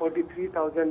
43,000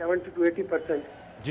70 to 80%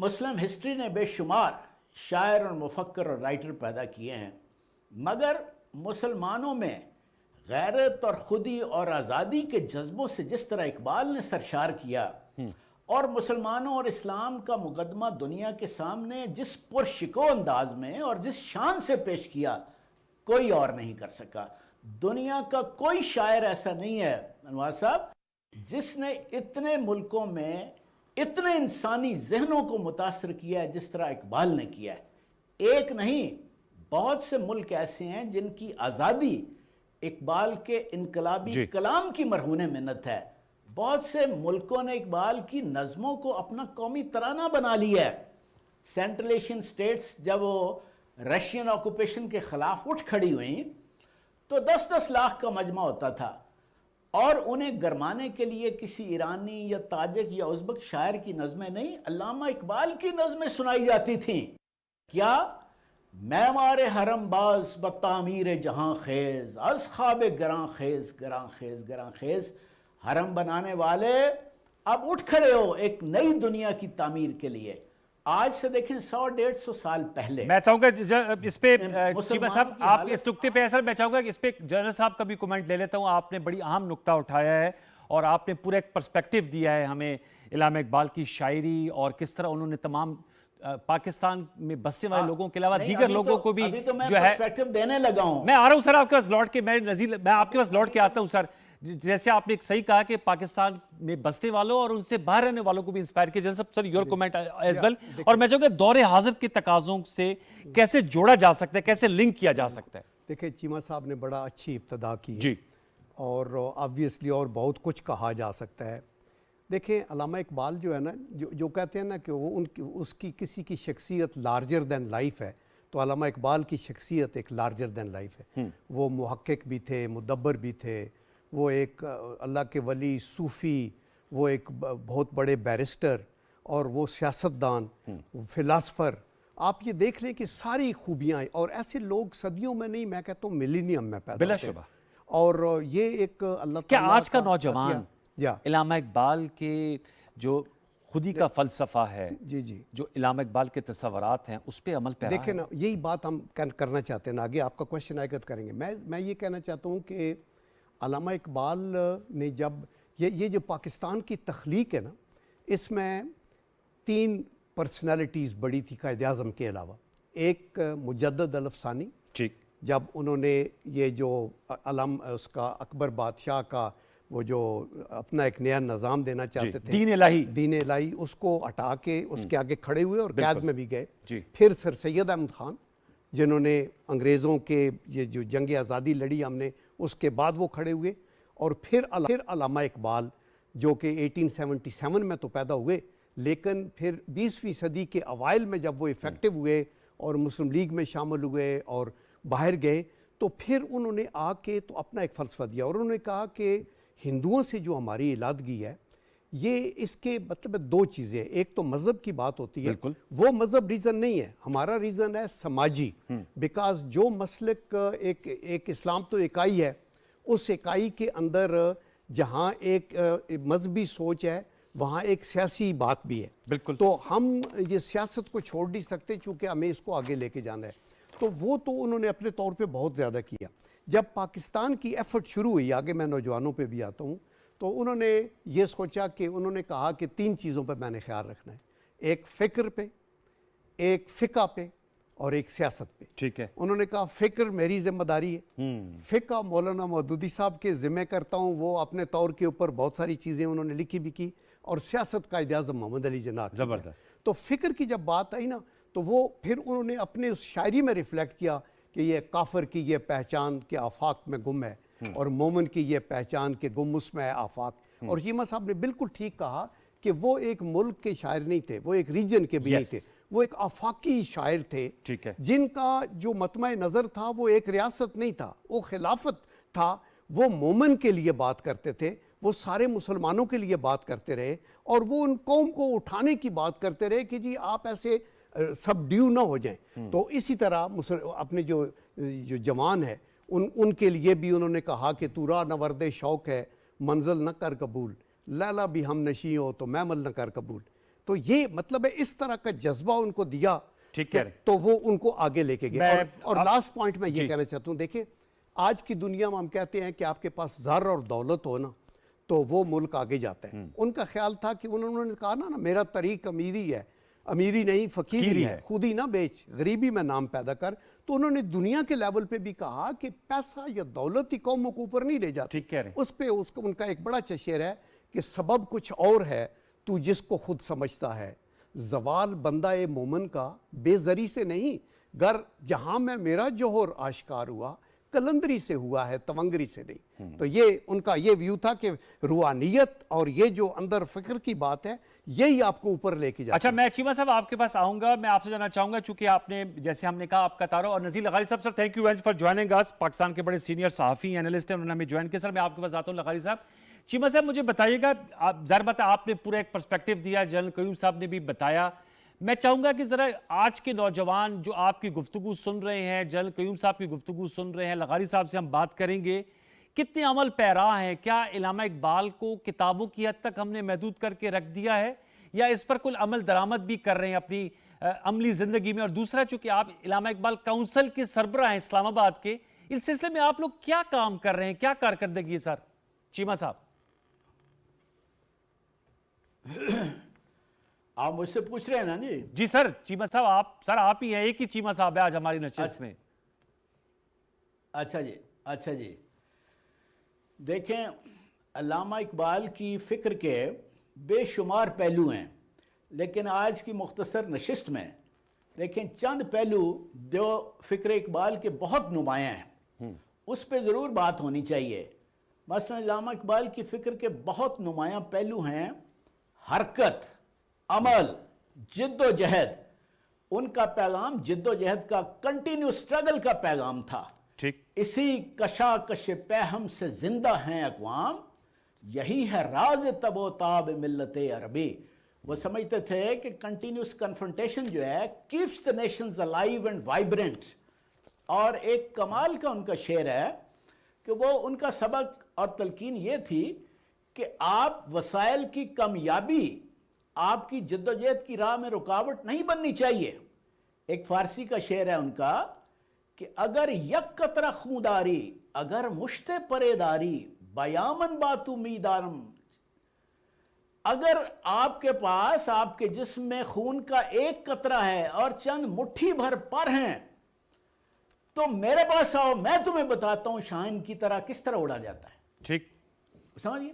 Muslim history نے بے شمار شاعر اور مفکر اور رائٹر پیدا کیے ہیں، مگر مسلمانوں میں غیرت اور خودی اور آزادی کے جذبوں سے جس طرح اقبال نے سرشار کیا اور مسلمانوں اور اسلام کا مقدمہ دنیا کے سامنے جس پرشکو انداز میں اور جس شان سے پیش کیا، کوئی اور نہیں کر سکا۔ دنیا کا کوئی شاعر ایسا نہیں ہے انوار صاحب جس نے اتنے ملکوں میں اتنے انسانی ذہنوں کو متاثر کیا ہے جس طرح اقبال نے کیا ہے۔ ایک نہیں، بہت سے ملک ایسے ہیں جن کی آزادی اقبال کے انقلابی کلام کی مرہون منت ہے۔ بہت سے ملکوں نے اقبال کی نظموں کو اپنا قومی ترانہ بنا لیا ہے۔ سینٹرل ایشین سٹیٹس جب وہ رشین آکوپیشن کے خلاف اٹھ کھڑی ہوئیں تو 10-10 لاکھ کا مجمع ہوتا تھا، اور انہیں گرمانے کے لیے کسی ایرانی یا تاجک یا ازبک شاعر کی نظمیں نہیں، علامہ اقبال کی نظمیں سنائی جاتی تھیں۔ کیا معمار حرم باز بتعمیر جہاں خیز، از خواب گراں خیز گراں خیز گراں خیز۔ حرم بنانے والے اب اٹھ کھڑے ہو ایک نئی دنیا کی تعمیر کے لیے۔ آج سے دیکھیں 100-150 سال پہلے میں چاہوں گا اس پہ چیمہ صاحب آپ اس نکتے پہ ایسا، میں چاہوں گا کہ اس پہ جنرل صاحب کا بھی کومنٹ لے لیتا ہوں۔ آپ نے بڑی اہم نکتہ اٹھایا ہے اور آپ نے پورا ایک پرسپیکٹیو دیا ہے ہمیں علامہ اقبال کی شاعری اور کس طرح انہوں نے تمام پاکستان میں بسنے والے لوگوں کے علاوہ دیگر لوگوں کو بھی ابھی تو میں جو ہے پرسپیکٹیو دینے لگا ہوں۔ میں آ رہا ہوں سر آپ کے پاس لوٹ کے، میں آپ کے پاس لوٹ کے آتا ہوں سر۔ جیسے آپ نے صحیح کہا کہ پاکستان میں بسنے والوں اور ان سے باہر رہنے والوں کو بھی انسپائر کیا جنرل صاحب، سر یور کومنٹ ایز ویل، اور میں چاہوں گا دور حاضر کے تقاضوں سے کیسے جوڑا جا سکتا ہے، کیسے لنک کیا جا سکتا ہے۔ دیکھیں چیمہ صاحب نے بڑا اچھی ابتدا کی جی، اور آبویسلی اور بہت کچھ کہا جا سکتا ہے۔ دیکھیں علامہ اقبال جو ہے نا، جو کہتے ہیں نا کہ وہ اس کی کسی کی شخصیت لارجر دین لائف ہے، تو علامہ اقبال کی شخصیت ایک لارجر دین لائف ہے۔ وہ محقق بھی تھے، مدبر بھی تھے، وہ ایک اللہ کے ولی، صوفی، وہ ایک بہت بڑے بیرسٹر، اور وہ سیاستدان، فلاسفر۔ آپ یہ دیکھ لیں کہ ساری خوبیاں، اور ایسے لوگ صدیوں میں نہیں، میں کہتا ہوں ملینیم میں پیدا بلا ہوتے ہیں۔ شبہ۔ اور یہ ایک اللہ کیا تعالیٰ آج کا نوجوان یا علامہ اقبال کے جو خودی کا فلسفہ ہے، جی جو علامہ اقبال کے تصورات ہیں، اس پہ عمل پیرا ہے؟ دیکھیں نا، یہی بات ہم کرنا چاہتے ہیں نا، آگے آپ کا کوشچن آگے کریں گے۔ میں یہ کہنا چاہتا ہوں کہ علامہ اقبال نے جب یہ جو پاکستان کی تخلیق ہے نا، اس میں 3 پرسنالٹیز بڑی تھی قائد اعظم کے علاوہ۔ ایک مجدد الافسانی، ٹھیک، جب انہوں نے یہ جو علم اس کا اکبر بادشاہ کا وہ جو اپنا ایک نیا نظام دینا چاہتے تھے، دین الہی، اس کو ہٹا کے اس کے آگے کھڑے ہوئے اور قید میں بھی گئے۔ پھر سر سید احمد خان، جنہوں نے انگریزوں کے یہ جو جنگ آزادی لڑی ہم نے، اس کے بعد وہ کھڑے ہوئے، اور پھر علامہ اقبال جو کہ 1877 میں تو پیدا ہوئے، لیکن پھر 20ویں صدی کے اوائل میں جب وہ افیکٹو ہوئے اور مسلم لیگ میں شامل ہوئے اور باہر گئے، تو پھر انہوں نے آ کے تو اپنا ایک فلسفہ دیا، اور انہوں نے کہا کہ ہندوؤں سے جو ہماری علادگی ہے، یہ اس کے مطلب 2 چیزیں، ایک تو مذہب کی بات ہوتی ہے، وہ مذہب ریزن نہیں ہے، ہمارا ریزن ہے سماجی، بیکاز جو مسلک ایک اسلام تو اکائی ہے، اس اکائی کے اندر جہاں ایک مذہبی سوچ ہے، وہاں ایک سیاسی بات بھی ہے، تو ہم یہ سیاست کو چھوڑ نہیں سکتے چونکہ ہمیں اس کو آگے لے کے جانا ہے۔ تو وہ تو انہوں نے اپنے طور پہ بہت زیادہ کیا۔ جب پاکستان کی ایفرٹ شروع ہوئی، آگے میں نوجوانوں پہ بھی آتا ہوں، تو انہوں نے یہ سوچا کہ انہوں نے کہا کہ 3 چیزوں پہ میں نے خیال رکھنا ہے، ایک فکر پہ، ایک فقہ پہ، اور ایک سیاست پہ۔ ٹھیک ہے، انہوں نے کہا فکر میری ذمہ داری ہے، فقہ مولانا مودودی صاحب کے ذمہ کرتا ہوں، وہ اپنے طور کے اوپر بہت ساری چیزیں انہوں نے لکھی بھی کی، اور سیاست قائد اعظم محمد علی جناح کی۔ زبردست۔ تو فکر کی جب بات آئی نا، تو وہ پھر انہوں نے اپنے اس شاعری میں ریفلیکٹ کیا کہ یہ کافر کی یہ پہچان کے آفاق میں گم ہے، اور مومن کی یہ پہچان کے گم اس میں ہے آفاق۔ اور چیمہ صاحب نے بالکل ٹھیک کہا کہ وہ ایک ملک کے شاعر نہیں تھے، وہ ایک ریجن کے بھی نہیں تھے، وہ ایک آفاقی شاعر تھے، جن کا جو مطمع نظر تھا وہ ایک ریاست نہیں تھا، وہ خلافت تھا۔ وہ مومن کے لیے بات کرتے تھے، وہ سارے مسلمانوں کے لیے بات کرتے رہے، اور وہ ان قوم کو اٹھانے کی بات کرتے رہے کہ جی آپ ایسے سب ڈیو نہ ہو جائیں۔ تو اسی طرح اپنے جو جوان ہے ان کے لیے بھی انہوں نے کہا کہ تو راہ نورد شوق ہے، منزل نہ کر قبول، لیلا بھی ہم نشیں ہو تو محمل نہ کر قبول۔ تو یہ مطلب ہے اس طرح کا جذبہ ان کو دیا ٹھیک کہہ رہے ہیں. تو وہ ان کو آگے لے کے گئے. اور لاسٹ پوائنٹ میں جی. یہ کہنا چاہتا ہوں، دیکھیں آج کی دنیا میں ہم کہتے ہیں کہ آپ کے پاس زر اور دولت ہو نا تو وہ ملک آگے جاتا ہے. ان کا خیال تھا کہ انہوں نے کہا نا میرا طریق امیری ہے، امیری نہیں فقیری ہے، خود ہی نہ بیچ غریبی میں نام پیدا کر. تو انہوں نے دنیا کے لیول پہ بھی کہا کہ پیسہ یا دولت ہی قوموں کو اوپر نہیں لے جاتی. ٹھیک کہہ رہے ہیں. اس پہ ان کا ایک بڑا اچھا شعر ہے کہ سبب کچھ اور ہے تو جس کو خود سمجھتا ہے، زوال بندہ مومن کا بے زری سے نہیں، گر جہاں میں میرا جوہر آشکار ہوا کلندری سے ہوا ہے تونگری سے نہیں. تو یہ ان کا یہ ویو تھا کہ روحانیت اور یہ جو اندر فکر کی بات ہے یہی آپ کو اوپر لے کے جاتا ہے. اچھا میں چیمہ صاحب آپ کے پاس آؤں گا. میں آپ سے جاننا چاہوں گا چونکہ آپ نے جیسے ہم نے کہا آپ کا تعارف، اور نذیر لغاری Sahab sir thank you very much for joining us. Pakistan کے بڑے سینئر صحافی اینالسٹ ہیں، انہوں نے ہمیں جوائن کیا. سر میں آپ کے پاس آتا ہوں لغاری صاحب. چیمہ صاحب مجھے بتائیے گا، ظاہر بات ہے آپ نے پورا ایک پرسپیکٹیو دیا، جنرل قیوم صاحب نے بھی بتایا. میں چاہوں گا کہ ذرا آج کے نوجوان جو آپ کی گفتگو سن رہے ہیں، جنرل قیوم صاحب کی گفتگو سن رہے ہیں، لغاری صاحب سے ہم بات کریں گے، کتنے عمل پیرا ہیں؟ کیا علامہ اقبال کو کتابوں کی حد تک ہم نے محدود کر کے رکھ دیا ہے یا اس پر کل عمل درآمد بھی کر رہے ہیں اپنی عملی زندگی میں؟ اور دوسرا چونکہ آپ علامہ اقبال کونسل کے سربراہ ہیں اسلام آباد کے، اس سلسلے میں آپ لوگ کیا کام کر رہے ہیں، کیا کارکردگی ہے سر؟ چیمہ صاحب آپ مجھ سے پوچھ رہے ہیں نا جی؟ جی سر. چیمہ صاحب آپ ہی ہیں، ایک ہی چیمہ صاحب ہے آج ہماری نشست میں. اچھا جی دیکھیں، علامہ اقبال کی فکر کے بے شمار پہلو ہیں، لیکن آج کی مختصر نشست میں دیکھیں چند پہلو جو فکر اقبال کے بہت نمایاں ہیں اس پہ ضرور بات ہونی چاہیے. مثلا علامہ اقبال کی فکر کے بہت نمایاں پہلو ہیں حرکت، عمل، جد و جہد. ان کا پیغام جد و جہد کا، کنٹینیو سٹرگل کا پیغام تھا. ٹھیک. اسی کشاکش پیہم سے زندہ ہیں اقوام، یہی ہے راز تب و تاب ملت عربی. وہ سمجھتے تھے کہ کنٹینیوس کنفرنٹیشن جو ہے keeps the nations alive and vibrant. اور ایک کمال کا ان کا شعر ہے کہ وہ ان کا سبق اور تلقین یہ تھی کہ آپ وسائل کی کامیابی آپ کی جدوجہد کی راہ میں رکاوٹ نہیں بننی چاہیے. ایک فارسی کا شعر ہے ان کا کہ اگر یک قطرہ خونداری، اگر مشت پریداری، بیامن بات امیدارم. اگر آپ کے پاس آپ کے جسم میں خون کا ایک قطرہ ہے اور چند مٹھی بھر پر ہیں تو میرے پاس آؤ، میں تمہیں بتاتا ہوں شاہین کی طرح کس طرح اڑا جاتا ہے. ٹھیک. سمجھئے؟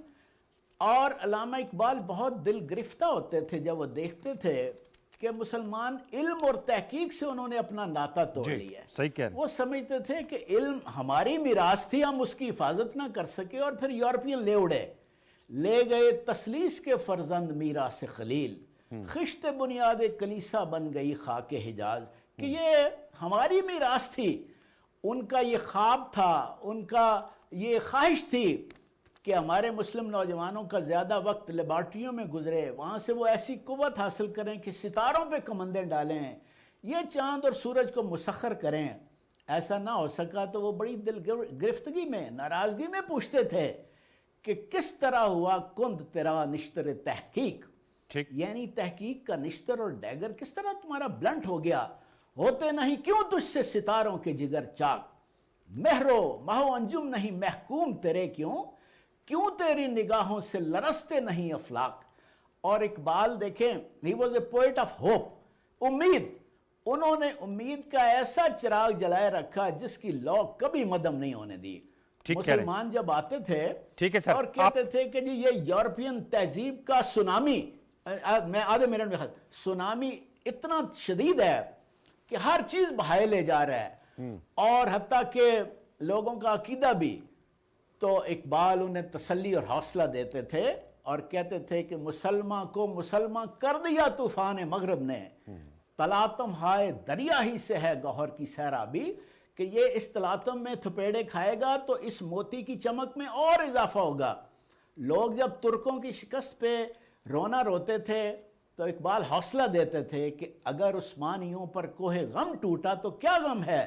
اور علامہ اقبال بہت دل گرفتہ ہوتے تھے جب وہ دیکھتے تھے کہ مسلمان علم اور تحقیق سے انہوں نے اپنا ناطہ توڑ لیا ہے. صحیح کہہ رہے ہیں. وہ سمجھتے تھے کہ علم ہماری میراث تھی، ہم اس کی حفاظت نہ کر سکے، اور پھر یورپین لے اڑے، لے گئے تسلیس کے فرزند میراث خلیل، خشت بنیاد کلیسا بن گئی خاک حجاز. کہ یہ ہماری میراث تھی. ان کا یہ خواب تھا، ان کا یہ خواہش تھی کہ ہمارے مسلم نوجوانوں کا زیادہ وقت لیبارٹریوں میں گزرے، وہاں سے وہ ایسی قوت حاصل کریں کہ ستاروں پہ کمندیں ڈالیں، یہ چاند اور سورج کو مسخر کریں. ایسا نہ ہو سکا تو وہ بڑی دل گرفتگی میں، ناراضگی میں پوچھتے تھے کہ کس طرح ہوا کند تیرا نشتر تحقیق. یعنی تحقیق کا نشتر اور ڈیگر کس طرح تمہارا بلنٹ ہو گیا. ہوتے نہیں کیوں تجھ سے ستاروں کے جگر چاک، مہرو مہو انجم نہیں محکوم تیرے کیوں تیری نگاہوں سے لرزتے نہیں افلاک. اور اقبال دیکھیں، he was a poet of hope. امید، انہوں نے امید کا ایسا چراغ جلائے رکھا جس کی لو کبھی مدم نہیں ہونے دی. مسلمان جب آتے تھے اور کہتے تھے کہ جی یہ یورپین تہذیب کا سونامی، میں آدھے منٹ میں سونامی اتنا شدید ہے کہ ہر چیز بہائے لے جا رہا ہے، اور حتیٰ کہ لوگوں کا عقیدہ بھی. تو اقبال انہیں تسلی اور حوصلہ دیتے تھے اور کہتے تھے کہ مسلمان کو مسلمان کر دیا طوفان مغرب نے، تلاطم ہائے دریا ہی سے ہے گوہر کی سیرابی. کہ یہ اس تلاطم میں تھپیڑے کھائے گا تو اس موتی کی چمک میں اور اضافہ ہوگا. لوگ جب ترکوں کی شکست پہ رونا روتے تھے تو اقبال حوصلہ دیتے تھے کہ اگر عثمانیوں پر کوہ غم ٹوٹا تو کیا غم ہے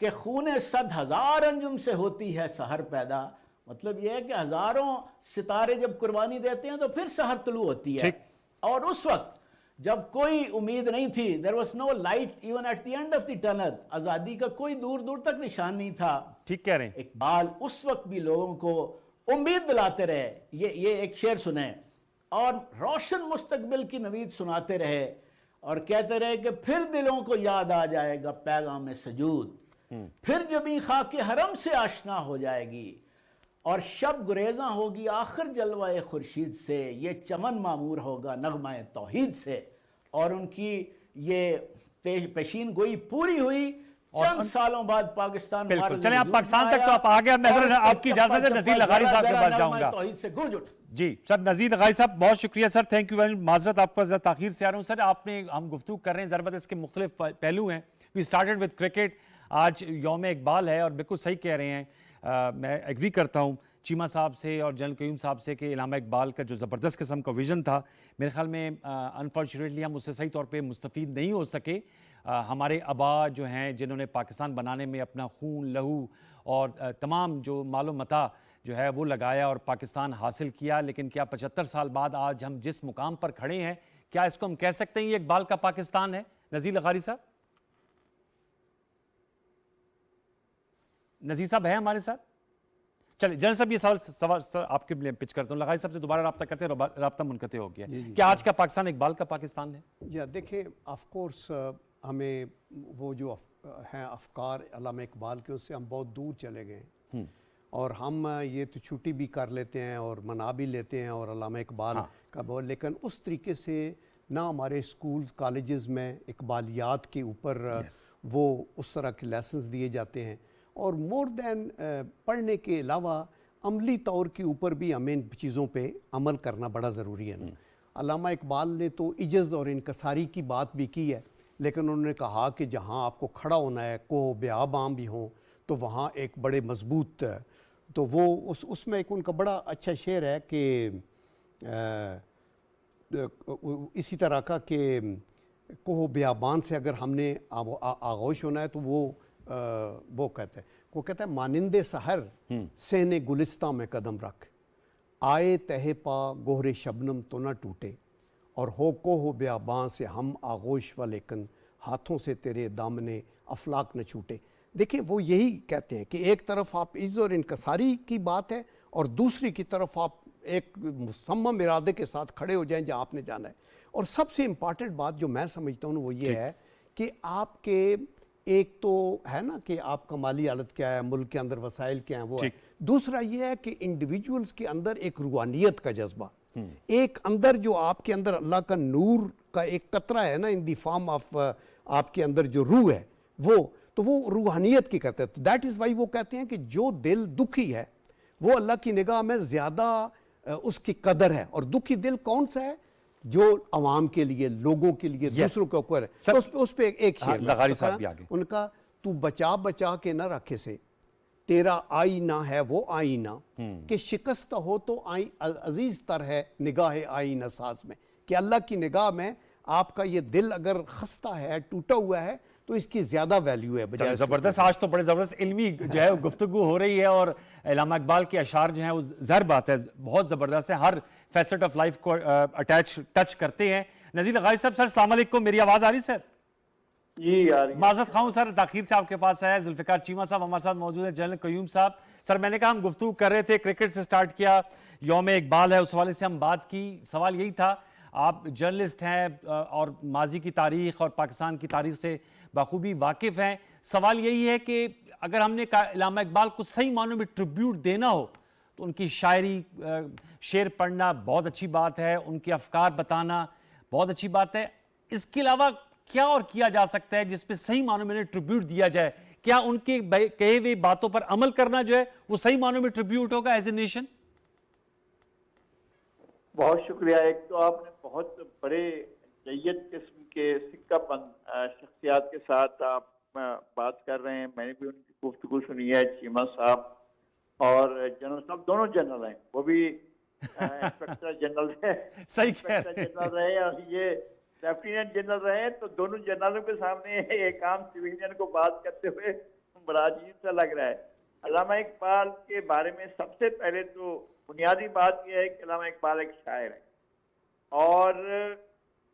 کہ خون 100,000 انجم سے ہوتی ہے سحر پیدا. مطلب یہ ہے کہ ہزاروں ستارے جب قربانی دیتے ہیں تو پھر سحر طلوع ہوتی ہے. اور اس وقت جب کوئی امید نہیں تھی, there was no light even at the end of the tunnel, آزادی کا کوئی دور دور تک نشان نہیں تھا. ٹھیک کہہ رہے ہیں. اقبال اس وقت بھی لوگوں کو امید دلاتے رہے, یہ ایک شعر سنیں, اور روشن مستقبل کی نوید سناتے رہے, اور کہتے رہے کہ پھر دلوں کو یاد آ جائے گا پیغام سجود, پھر جبیں خاک حرم سے آشنا ہو جائے گی, اور شب گریزاں ہوگی آخر جلوہ خورشید سے, یہ چمن معمور ہوگا نغمہ توحید سے. اور ان کی یہ پیشین گوئی پوری ہوئی. چند سالوں بعد پاکستان بالکل. چلیں آپ پاکستان تک تو آپ آگے, میں آپ کی اجازت ہے نذیر لغاری صاحب کے پاس جاؤں گا. توحید سے گونج اٹھ. جی سر, نذیر لغاری صاحب بہت شکریہ سر, تھینک یو ویری مچ. معذرت آپ کا ذرا تاخیر سے آ رہا ہوں سر. آپ نے, ہم گفتگو کر رہے ہیں ضربت اس کے مختلف پہلو ہیں. We started with cricket. آج یوم اقبال ہے, اور بالکل صحیح کہہ رہے ہیں, میں ایگری کرتا ہوں چیمہ صاحب سے اور جنرل قیوم صاحب سے کہ علامہ اقبال کا جو زبردست قسم کا ویژن تھا, میرے خیال میں انفارچونیٹلی ہم اس سے صحیح طور پہ مستفید نہیں ہو سکے. ہمارے آبا جو ہیں جنہوں نے پاکستان بنانے میں اپنا خون, لہو اور تمام جو مال و متاع جو ہے وہ لگایا اور پاکستان حاصل کیا, لیکن کیا 75 سال بعد آج ہم جس مقام پر کھڑے ہیں, کیا اس کو ہم کہہ سکتے ہیں یہ اقبال کا پاکستان ہے؟ نذیر لغاری صاحب, نذیر صاحب ہیں ہمارے ساتھ؟ چلیں جنرل صاحب, یہ سوال سر آپ کے لیے پچ کرتا ہوں. لغاری صاحب سے دوبارہ رابطہ کرتے ہیں, رابطہ منقطع ہو گیا. کیا آج کا پاکستان اقبال کا پاکستان ہے؟ یا دیکھیں, آف کورس ہمیں وہ جو ہیں افکار علامہ اقبال کے, اس سے ہم بہت دور چلے گئے ہیں, اور ہم یہ تو چھٹی بھی کر لیتے ہیں اور منا بھی لیتے ہیں اور علامہ اقبال کا بہت, لیکن اس طریقے سے نہ ہمارے اسکولز کالجز میں اقبالیات کے اوپر وہ اس طرح کے لیسنز دیے جاتے ہیں, اور مور دین پڑھنے کے علاوہ عملی طور کے اوپر بھی ہمیں ان چیزوں پہ عمل کرنا بڑا ضروری ہے. علامہ اقبال نے تو عجز اور انکساری کی بات بھی کی ہے, لیکن انہوں نے کہا کہ جہاں آپ کو کھڑا ہونا ہے, کوہ بیاباں بھی ہوں, تو وہاں ایک بڑے مضبوط, تو وہ اس میں ایک ان کا بڑا اچھا شعر ہے کہ اسی طرح کا کہ کوہ بیابان سے اگر ہم نے آغوش ہونا ہے تو وہ کہتا ہے مانند سحر سہنے گلستہ میں قدم رکھ, آئے تہ پا گہر شبنم تو نہ ٹوٹے, اور ہو کوہ بیاباں سے ہم آغوش و لیکن ہاتھوں سے تیرے دامنے افلاک نہ چھوٹے. دیکھیں وہ یہی کہتے ہیں کہ ایک طرف آپ عز اور انکساری کی بات ہے, اور دوسری کی طرف آپ ایک مصمم ارادے کے ساتھ کھڑے ہو جائیں جہاں آپ نے جانا ہے. اور سب سے امپارٹنٹ بات جو میں سمجھتا ہوں وہ یہ ہے کہ آپ کے ایک تو ہے نا کہ آپ کا مالی حالت کیا ہے, ملک کے اندر وسائل کیا ہیں, وہ ہے. دوسرا یہ ہے کہ انڈیویجولز کے اندر ایک روحانیت کا جذبہ, ایک اندر جو آپ کے اندر اللہ کا نور کا ایک قطرہ ہے نا, ان دی فارم آف آپ کے اندر جو روح ہے وہ, تو وہ روحانیت کی کرتے ہیں. دیٹ از وائی وہ کہتے ہیں کہ جو دل دکھی ہے وہ اللہ کی نگاہ میں زیادہ اس کی قدر ہے, اور دکھی دل کون سا ہے؟ جو عوام کے لیے, لوگوں کے لیے, دوسروں کے اوپر ہے. تو اس پہ ایک شعر لغاری صاحب بھی آگے, ان کا تو بچا بچا کے نہ رکھے سے, تیرا آئینہ ہے وہ آئینہ کہ شکست ہو تو عزیز تر ہے نگاہ آئینہ ساز میں, کہ اللہ کی نگاہ میں آپ کا یہ دل اگر خستہ ہے, ٹوٹا ہوا ہے, تو اس کی زیادہ ویلیو ہے. بجائے زبردست, آج تو بڑے زبردست علمی جو ہے گفتگو ہو رہی ہے, اور علامہ اقبال کے اشعار جو ہیں وہ ظاہر بات ہے بہت زبردست ہے, ہر فیسٹ آف لائف کو ٹچ کرتے ہیں. نذیر لغاری صاحب, سر السلام علیکم, میری آواز آ رہی سر؟ جی یار, معذرت خواہوں سر تاخیر سے آپ کے پاس ہے. ذوالفقار چیمہ صاحب ہمارے ساتھ موجود ہیں, جنرل قیوم صاحب. سر میں نے کہا ہم گفتگو کر رہے تھے, کرکٹ سے سٹارٹ کیا, یوم اقبال ہے, اس حوالے سے ہم بات کی. سوال یہی تھا, آپ جرنلسٹ ہیں اور ماضی کی تاریخ اور پاکستان کی تاریخ سے بخوبی واقف ہیں. سوال یہی ہے کہ اگر ہم نے علامہ اقبال کو صحیح معنوں میں ٹریبیوٹ دینا ہو تو ان کی شاعری, شعر پڑھنا بہت اچھی بات ہے, ان کے افکار بتانا بہت اچھی بات ہے. اس کے علاوہ کیا اور کیا جا سکتا ہے جس پہ صحیح معنوں میں ٹریبیوٹ دیا جائے؟ کیا ان کے کہے ہوئے باتوں پر عمل کرنا جو ہے وہ صحیح معنوں میں ٹریبیوٹ ہوگا ایز اے نیشن؟ بہت شکریہ. ایک تو آپ نے بہت بڑے جید قسم کے سکہ بند شخصیات کے ساتھ آپ بات کر رہے ہیں. میں نے بھی ان کی گفتگو سنی ہے, چیمہ صاحب اور جنرل صاحب دونوں جنرل ہیں, وہ بھی انسپیکٹر جنرل ہے, جنرل رہے اور یہ لیفٹیننٹ جنرل رہے, تو دونوں جنرلوں کے سامنے ایک عام سویلین کو بات کرتے ہوئے بڑا عجیب سا لگ رہا ہے. علامہ اقبال کے بارے میں سب سے پہلے تو بنیادی بات یہ ہے کہ علامہ اقبال ایک شاعر ہے, اور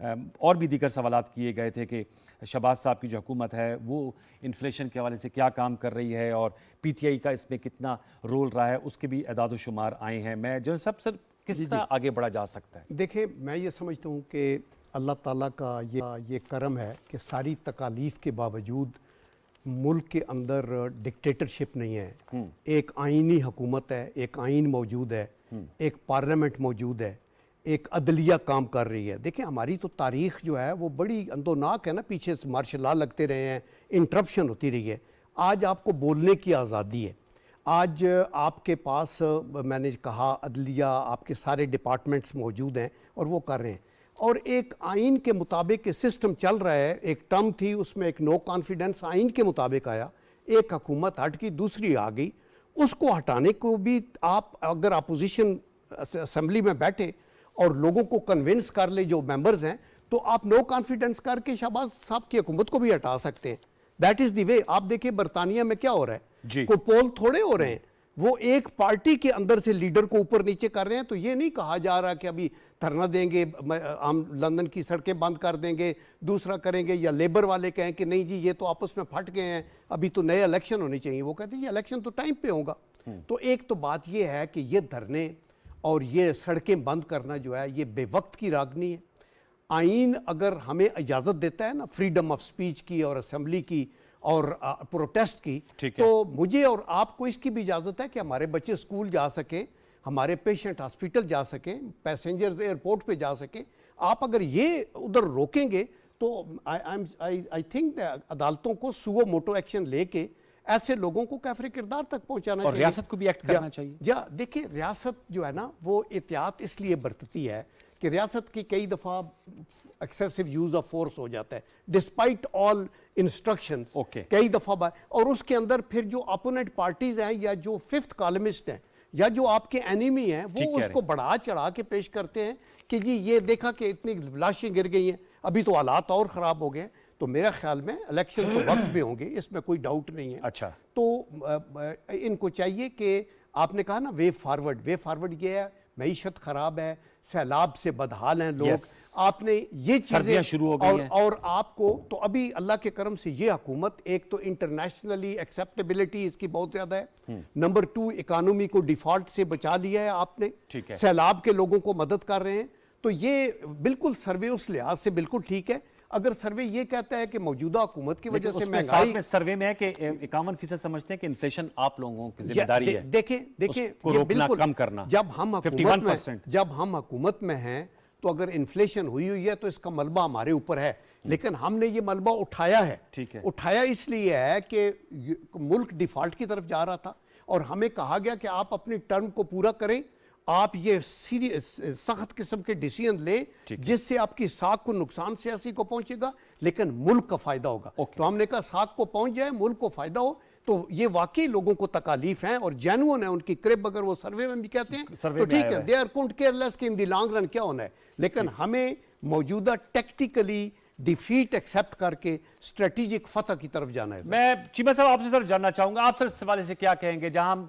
اور بھی دیگر سوالات کیے گئے تھے کہ شہباز صاحب کی جو حکومت ہے وہ انفلیشن کے حوالے سے کیا کام کر رہی ہے اور پی ٹی آئی کا اس میں کتنا رول رہا ہے، اس کے بھی اعداد و شمار آئے ہیں۔ میں جو سب سے کس طرح آگے بڑھا جا سکتا ہے؟ دیکھیں، میں یہ سمجھتا ہوں کہ اللہ تعالیٰ کا یہ کرم ہے کہ ساری تکالیف کے باوجود ملک کے اندر ڈکٹیٹرشپ نہیں ہے، ایک آئینی حکومت ہے، ایک آئین موجود ہے، ایک پارلیمنٹ موجود ہے، ایک عدلیہ کام کر رہی ہے۔ دیکھیں، ہماری تو تاریخ جو ہے وہ بڑی اندوناک ہے نا، پیچھے سے مارشل لا لگتے رہے ہیں، انٹرپشن ہوتی رہی ہے۔ آج آپ کو بولنے کی آزادی ہے، آج آپ کے پاس میں نے کہا عدلیہ، آپ کے سارے ڈپارٹمنٹس موجود ہیں اور وہ کر رہے ہیں، اور ایک آئین کے مطابق یہ سسٹم چل رہا ہے۔ ایک ٹرم تھی، اس میں ایک نو کانفیڈنس آئین کے مطابق آیا، ایک حکومت ہٹ کی، دوسری آ گئی، اس کو ہٹانے کو بھی آپ اگر اپوزیشن اسمبلی میں بیٹھے اور لوگوں کو کنونس کر لے جو ممبرز ہیں، تو آپ نو کانفیڈنس کر کے شہباز صاحب کی حکومت کو بھی ہٹا سکتے ہیں۔ دیٹ از دی وے۔ آپ دیکھیں برطانیہ میں کیا ہو رہا ہے، کوئی پول تھوڑے ہو رہے ہیں، وہ ایک پارٹی کے اندر سے لیڈر کو اوپر نیچے کر رہے ہیں۔ تو یہ نہیں کہا جا رہا کہ ابھی دھرنا دیں گے، ہم لندن کی سڑکیں بند کر دیں گے، دوسرا کریں گے، یا لیبر والے کہیں کہ نہیں جی یہ تو آپس میں پھٹ گئے ہیں، ابھی تو نئے الیکشن ہونے چاہیے۔ وہ کہتے ہیں یہ الیکشن تو ٹائم پہ ہوگا۔ تو ایک تو بات یہ ہے کہ یہ دھرنے اور یہ سڑکیں بند کرنا جو ہے یہ بے وقت کی راگنی ہے۔ آئین اگر ہمیں اجازت دیتا ہے نا فریڈم آف سپیچ کی اور اسمبلی کی اور پروٹیسٹ کی، تو مجھے اور آپ کو اس کی بھی اجازت ہے کہ ہمارے بچے اسکول جا سکیں، ہمارے پیشنٹ ہاسپٹل جا سکیں، پیسنجرز ایئرپورٹ پہ جا سکیں۔ آپ اگر یہ ادھر روکیں گے تو آئی تھنک عدالتوں کو سو موٹو ایکشن لے کے ایسے لوگوں کو کیفر کردار تک پہنچانا چاہیے، اور ریاست کو بھی ایکٹ کرنا چاہیے۔ دیکھیں، ریاست جو ہے نا وہ احتیاط اس لیے برتتی ہے کہ ریاست کی کئی دفعہ ایکسیسو یوز آف فورس ہو جاتا ہے ڈسپائٹ آل انسٹرکشن، کئی دفعہ اور اس کے اندر پھر جو اپوننٹ پارٹیز ہیں یا جو ففتھ کالمسٹ ہیں یا جو آپ کے اینیمی ہیں وہ اس کو بڑھا چڑھا کے پیش کرتے ہیں کہ جی یہ دیکھا کہ اتنی لاشیں گر گئی ہیں، ابھی تو حالات اور خراب ہو گئے ہیں۔ تو میرا خیال میں الیکشن تو وقت پہ ہوں گے، اس میں کوئی ڈاؤٹ نہیں ہے۔ اچھا، تو ان کو چاہیے کہ آپ نے کہا نا وے فارورڈ یہ ہے، معیشت خراب ہے، سیلاب سے بدحال ہیں لوگ، آپ نے یہ چیزیں شروع ہو گئی ہیں، اور آپ کو تو ابھی اللہ کے کرم سے یہ حکومت ایک تو انٹرنیشنلی ایکسیپٹیبلٹی اس کی بہت زیادہ ہے، نمبر 2 اکانومی کو ڈیفالٹ سے بچا لیا ہے آپ نے، سیلاب کے لوگوں کو مدد کر رہے ہیں۔ تو یہ بالکل سروے اس لحاظ سے بالکل ٹھیک ہے۔ اگر سروے یہ کہتا ہے کہ موجودہ حکومت کی وجہ سے مہنگائی، سروے میں ہے کہ 51% سمجھتے ہیں کہ انفلیشن آپ لوگوں کی ذمہ داری ہے، دیکھیں یہ بالکل کم کرنا۔ جب ہم حکومت میں ہیں تو اگر انفلیشن ہوئی ہے تو اس کا ملبہ ہمارے اوپر ہے، لیکن ہم نے یہ ملبہ اٹھایا ہے۔ اٹھایا اس لیے ہے کہ ملک ڈیفالٹ کی طرف جا رہا تھا اور ہمیں کہا گیا کہ آپ اپنی ٹرم کو پورا کریں، آپ یہ سخت قسم کے ڈیسیژن لیں جس سے آپ کی ساکھ کو نقصان سیاسی کو پہنچے گا لیکن ملک کا فائدہ ہوگا۔ تو ہم نے کہا ساکھ کو پہنچ جائے، ملک کو فائدہ ہو۔ تو یہ واقعی لوگوں کو تکالیف ہیں اور جینوئن ہیں ان کی کرب، اگر وہ سروے میں بھی کہتے ہیں تو ٹھیک ہے، دے آر کونٹ کیئر لیس کہ ان دی لانگ رن کیا ہونا ہے، لیکن ہمیں موجودہ ٹیکٹیکلی ڈیفیٹ ایکسیپٹ کر کے اسٹریٹجک فتح کی طرف جانا ہے۔ میں چیمہ صاحب آپ سے سر جاننا چاہوں گا، آپ سر اس حوالے سے کیا کہیں گے؟ جہاں ہم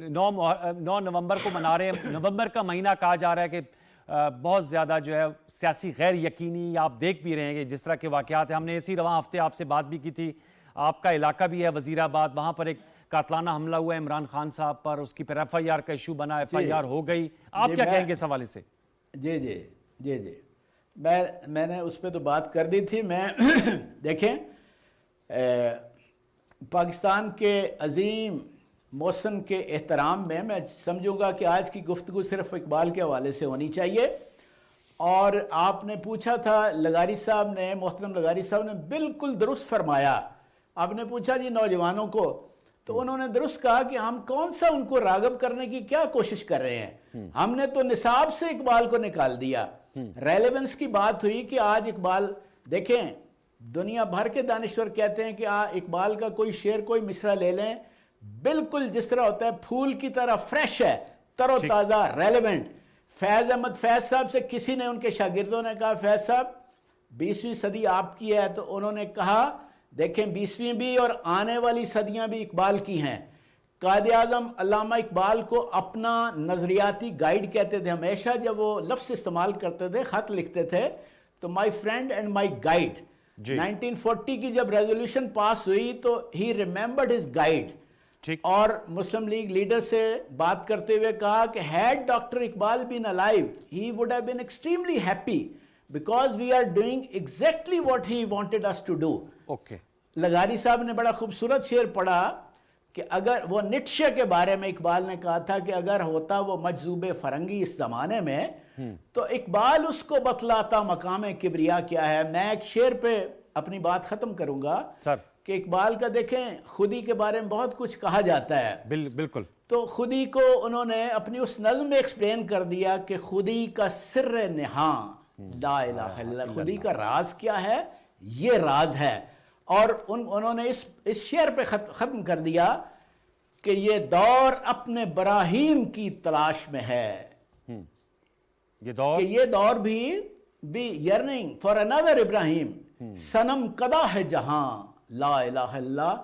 9 نومبر کو منا رہے ہیں، نومبر کا مہینہ کہا جا رہا ہے کہ بہت زیادہ جو ہے سیاسی غیر یقینی آپ دیکھ بھی رہے ہیں جس طرح کے واقعات ہیں۔ ہم نے اسی رواں ہفتے آپ سے بات بھی کی تھی، آپ کا علاقہ بھی ہے وزیر آباد، وہاں پر ایک قاتلانہ حملہ ہوا ہے عمران خان صاحب پر، اس کی پھر ایف آئی آر کا ایشو بنا، ایف آئی آر ہو گئی، آپ کیا کہیں گے اس حوالے سے؟ جی میں نے اس پہ تو بات کر دی تھی۔ میں دیکھیں پاکستان کے عظیم محسن کے احترام میں سمجھوں گا کہ آج کی گفتگو صرف اقبال کے حوالے سے ہونی چاہیے۔ اور آپ نے پوچھا تھا لغاری صاحب نے، محترم لغاری صاحب نے بالکل درست فرمایا۔ آپ نے پوچھا جی نوجوانوں کو، تو انہوں نے درست کہا کہ ہم کون سا ان کو راغب کرنے کی کیا کوشش کر رہے ہیں، ہم نے تو نصاب سے اقبال کو نکال دیا۔ ریلیونس کی بات ہوئی کہ آج اقبال دیکھیں، دنیا بھر کے دانشور کہتے ہیں کہ اقبال کا کوئی شعر کوئی مصرع لے لیں، بالکل جس طرح ہوتا ہے پھول کی طرح فریش ہے، تر و تازہ، ریلیونٹ۔ فیض احمد فیض صاحب سے کسی نے، ان کے شاگردوں نے کہا فیض صاحب 20ویں صدی آپ کی ہے، تو انہوں نے کہا دیکھیں 20ویں بھی اور آنے والی صدیاں بھی اقبال کی ہیں۔ قائد اعظم علامہ اقبال کو اپنا نظریاتی گائیڈ کہتے تھے، ہمیشہ جب وہ لفظ استعمال کرتے تھے، خط لکھتے تھے تو my friend and my guide 1940 کی جب ریزولوشن پاس ہوئی تو ہی ریممبرڈ ہز گائیڈ اور مسلم لیگ لیڈر سے بات کرتے ہوئے کہا کہ had doctor Iqbal been alive he would have been extremely happy because we are doing exactly what he wanted us to do. لغاری صاحب نے بڑا خوبصورت شعر پڑھا کہ اگر وہ نیٹشے کے بارے میں اقبال نے کہا تھا کہ اگر ہوتا وہ مجذوب فرنگی اس زمانے میں تو اقبال اس کو بتلاتا مقام کبریا کیا ہے. میں ایک شعر پہ اپنی بات ختم کروں گا کہ اقبال کا دیکھیں خودی کے بارے میں بہت کچھ کہا جاتا ہے بالکل. تو خودی کو انہوں نے اپنی اس نظم میں ایکسپلین کر دیا کہ خودی کا سر نہاں لا الہ الا اللہ, خودی کا راز کیا ہے, یہ راز ہے. اور انہوں نے اس شعر پہ ختم کر دیا کہ یہ دور اپنے براہیم کی تلاش میں ہے, کہ یہ دور بھی yearning for another ابراہیم, صنم کدا ہے جہاں لا الہ الا اللہ.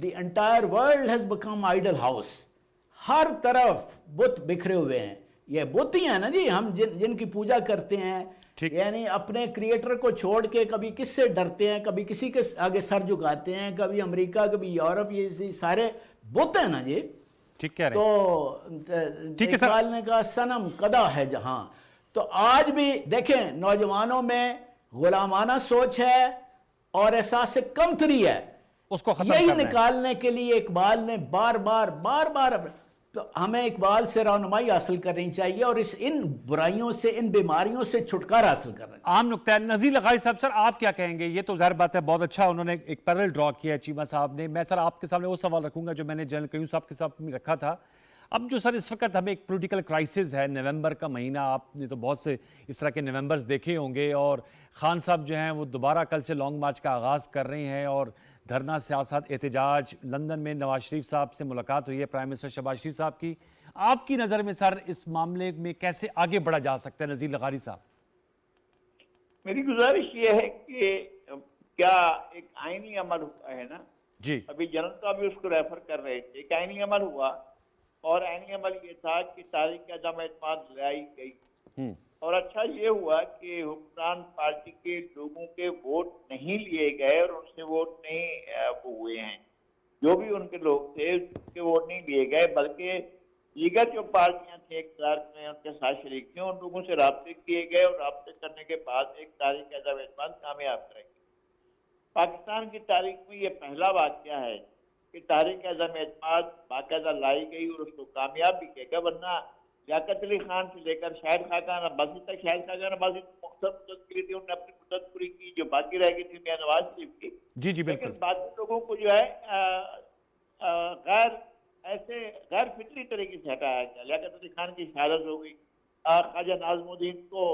The entire world has become idol house. ہر طرف بت بکھرے ہوئے ہیں. یہ بت ہی ہیں نا جی, ہم جن کی پوجا کرتے ہیں, یعنی اپنے کریٹر کو چھوڑ کے کبھی کس سے ڈرتے ہیں, کبھی کسی کے آگے سر جھکاتے ہیں, کبھی امریکہ کبھی یورپ, یہ سارے بت ہیں نا جی. تو اقبال نے کہا صنم کدا ہے جہاں. تو آج بھی دیکھیں نوجوانوں میں غلامانہ سوچ ہے اور احساس کمتری ہے, اس کو یہی نکالنے کے لیے اقبال نے بار بار تو ہمیں اقبال سے رہنمائی حاصل کرنی چاہیے اور ان برائیوں سے, ان بیماریوں سے چھٹکارا حاصل کرنا چاہیے. عام نقطہ ہے. نذیر لغاری صاحب, سر آپ کیا کہیں گے؟ یہ تو ظاہر بات ہے بہت اچھا انہوں نے ایک پیرل ڈرا کیا ہے چیمہ صاحب نے. میں سر آپ کے سامنے وہ سوال رکھوں گا جو میں نے جنرل قیوم صاحب کے ساتھ رکھا تھا. اب جو سر اس وقت ہمیں ایک پولیٹیکل کرائسس ہے, نومبر کا مہینہ, آپ نے تو بہت سے اس طرح کے نومبرز دیکھے ہوں گے, اور خان صاحب جو ہیں وہ دوبارہ کل سے لانگ مارچ کا آغاز کر رہے ہیں, اور دھرنا, سیاست, احتجاج. لندن میں نواز شریف صاحب سے ملاقات ہوئی ہے, پرائم منسٹر شہباز شریف صاحب کی. آپ کی نظر میں سر اس معاملے میں کیسے آگے بڑھا جا سکتا ہے نذیر لغاری صاحب؟ میری گزارش یہ ہے کہ کیا ایک آئینی عمل ہوا ہے نا جی, ابھی جنرل صاحب بھی اس کو ریفر کر رہے تھے, ایک آئینی عمل ہوا, اور آئینی عمل یہ تھا کہ تاریخ عدم اعتماد لائی گئی, اور اچھا یہ ہوا کہ حکمران پارٹی کے لوگوں کے ووٹ نہیں لیے گئے اور ان سے ووٹ نہیں ہوئے ہیں. جو بھی ان کے لوگ تھے ان کے ووٹ نہیں لیے گئے, بلکہ دیگر جو پارٹیاں تھے اقتدار میں ان کے ساتھ شریک تھے, ان لوگوں سے رابطے کیے گئے, اور رابطے کرنے کے بعد ایک تاریخ عدم اعتماد کامیاب کریں گے. پاکستان کی تاریخ میں یہ پہلا واقعہ ہے کہ تاریخ عدم اعتماد باقاعدہ لائی گئی اور اس کو کامیاب بھی کیا گیا. ورنہ لیاقت علی خان سے لے کر شاہد خاقان عباسی تک, شاہد خاقان عباسی مختصر مدت کے لیے تھی, انہوں نے اپنی مدت پوری کی, جو باقی رہ گئی تھی میاں نواز شریف کی. جی جی بالکل. لیکن باقی لوگوں کو جو ہے غیر فطری طریقے سے ہٹایا گیا. لیاقت علی خان کی شہادت ہو گئی, خواجہ ناظم الدین کو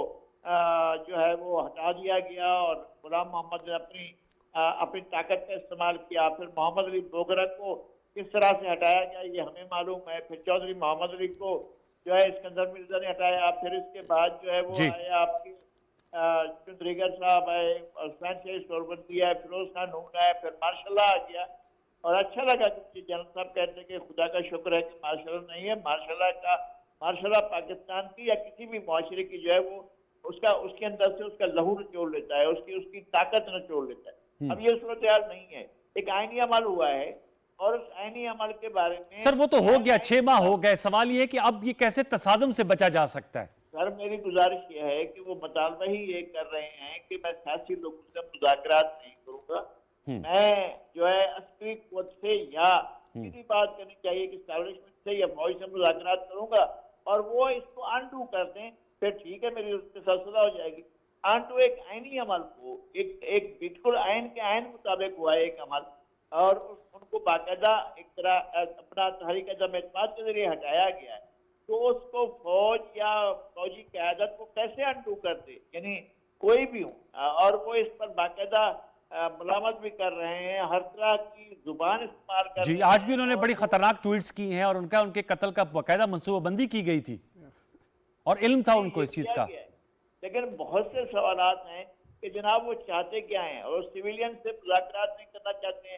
جو ہے وہ ہٹا دیا گیا, اور غلام محمد نے اپنی طاقت کا استعمال کیا. پھر محمد علی بوگرہ کو کس طرح سے ہٹایا گیا یہ ہمیں معلوم ہے. پھر چودھری محمد علی کو جو ہے اسکندر مرزا نے ہٹایا. پھر اس کے بعد جو ہے وہ آئے آپ کی چندریگر صاحب آئے, عثمان شہید سوربندی آئے, فیروز خان نون آئے, پھر ماشاء اللہ آ گیا. اور اچھا لگا کہ جنرل صاحب کہتے ہیں کہ خدا کا شکر ہے کہ ماشاء اللہ نہیں ہے, ماشاء اللہ کا ماشاء اللہ پاکستان کی یا کسی بھی معاشرے کی جو ہے وہ اس کے اندر سے اس کا لہو نچوڑ لیتا ہے, اس کی طاقت نچوڑ لیتا ہے. اب یہ صورتحال نہیں ہے. ایک آئینی عمل ہوا ہے, اور اس آئینی عمل کے بارے میں سر وہ تو ہو گیا, 6 ماہ ہو گئے. سوال یہ ہے کہ اب یہ کیسے تصادم سے بچا جا سکتا ہے؟ سر میری گزارش یہ ہے کہ وہ مطالبہ ہی یہ کر رہے ہیں کہ میں سیاسی لوگوں سے مذاکرات نہیں کروں گا, میں جو ہے عسکری قوت سے یا سیدھی بات کرنی چاہیے کہ اسٹیبلشمنٹ سے یا فوج سے مذاکرات کروں گا, اور وہ اس کو انڈو کر دیں, پھر ٹھیک ہے میری اس کے ساتھ صلح ہو جائے گی. انڈو ایک آئینی عمل کو ایک بالکل آئین کے آئین مطابق ہوا ہے ایک عمل, اور ان کو باقاعدہ ایک طرح اپنا تحریک عدم اعتماد کے ذریعے ہٹایا گیا ہے. تو اس کو فوج یا فوجی قیادت کو کیسے انڈو کر دے, یعنی کوئی بھی ہوں, اور وہ اس پر باقاعدہ ملامت بھی کر رہے ہیں, ہر طرح کی زبان استعمال کر رہے ہیں. جی آج بھی انہوں نے بڑی خطرناک ٹویٹس کی ہیں, اور ان کے قتل کا باقاعدہ منصوبہ بندی کی گئی تھی, اور علم تھا ان کو اس چیز کا. لیکن بہت سے سوالات ہیں کہ جناب وہ چاہتے کیا ہیں, اور سیویلین سے مذاکرات نہیں کرنا چاہتے ہیں,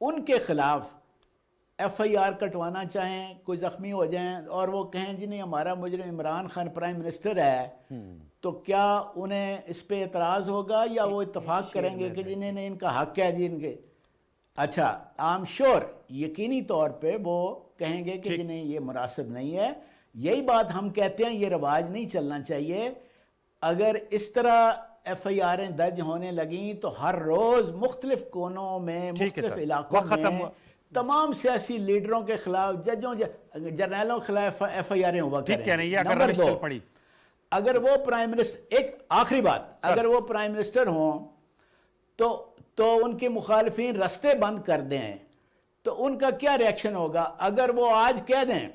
ان کے خلاف ایف آئی آر کٹوانا چاہیں، کوئی زخمی ہو جائیں اور وہ کہیں جی نہیں ہمارا مجرم عمران خان پرائم منسٹر ہے، تو کیا انہیں اس پہ اعتراض ہوگا یا وہ اتفاق کریں گے کہ جی نہیں ان کا حق ہے جی ان کے؟ اچھا آئی ایم شور یقینی طور پہ وہ کہیں گے کہ جی نہیں یہ مناسب نہیں ہے. یہی بات ہم کہتے ہیں یہ رواج نہیں چلنا چاہیے. اگر اس طرح ایف آئی آریں درج ہونے لگیں تو ہر روز مختلف کونوں میں مختلف علاقوں میں تمام سیاسی لیڈروں کے خلاف، ججوں جرنیلوں کے خلاف ایف آئی آریں ہوا کریں. نمبر 2، اگر وہ پرائم منسٹر، ایک آخری بات، اگر وہ پرائم منسٹر ہوں تو ان کے مخالفین رستے بند کر دیں تو ان کا کیا ریاکشن ہوگا؟ اگر وہ آج کہہ دیں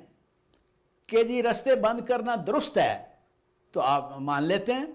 کہ جی رستے بند کرنا درست ہے تو آپ مان لیتے ہیں،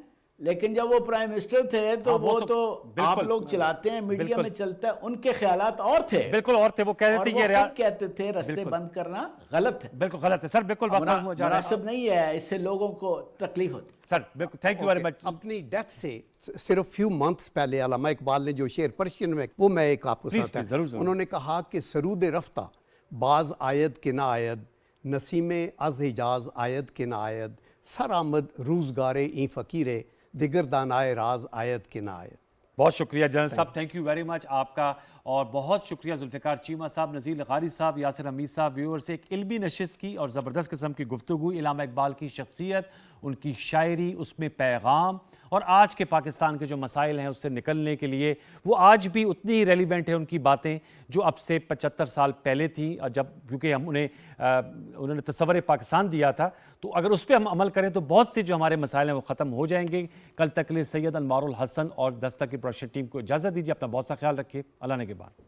لیکن جب وہ پرائم منسٹر تھے تو وہ تو آپ لوگ چلاتے ہیں، میڈیا میں چلتا ہے، ان کے خیالات اور تھے، بالکل اور تھے. وہ کہتے تھے یہ کہتے تھے رستے بند کرنا غلط ہے. بالکل غلط ہے سر، بالکل مناسب نہیں ہے، اس سے لوگوں کو تکلیف ہوتی. سر بالکل تھینک یو ویری مچ. اپنی ڈیتھ سے صرف فیو منتھس پہلے علامہ اقبال نے جو شعر پرشین میں، وہ میں ایک آپ کو سناتا ہوں. انہوں نے کہا کہ سرود رفتہ باز آید کہ نہ آید، نسیم از حجاز آید کہ نہ آید، سر آمد روزگار این فقیرے، دیگر دانائے راز آیت کے نہ آیت. بہت شکریہ جنرل صاحب، تھینک یو ویری مچ آپ کا، اور بہت شکریہ ذوالفقار چیمہ صاحب، نذیر لغاری صاحب، یاسر حمید صاحب. ویور سے ایک علمی نشست کی اور زبردست قسم کی گفتگو، علامہ اقبال کی شخصیت، ان کی شاعری، اس میں پیغام، اور آج کے پاکستان کے جو مسائل ہیں اس سے نکلنے کے لیے وہ آج بھی اتنی ہی ریلیونٹ ہیں ان کی باتیں جو اب سے 75 سال پہلے تھیں، جب کیونکہ ہم انہوں نے تصور پاکستان دیا تھا. تو اگر اس پہ ہم عمل کریں تو بہت سے جو ہمارے مسائل ہیں وہ ختم ہو جائیں گے. کل تک کے لیے سید انوار الحسن اور دستک کی پروڈکشن ٹیم کو اجازت دیجیے. اپنا بہت سا خیال رکھیے. اللہ نے کے بعد.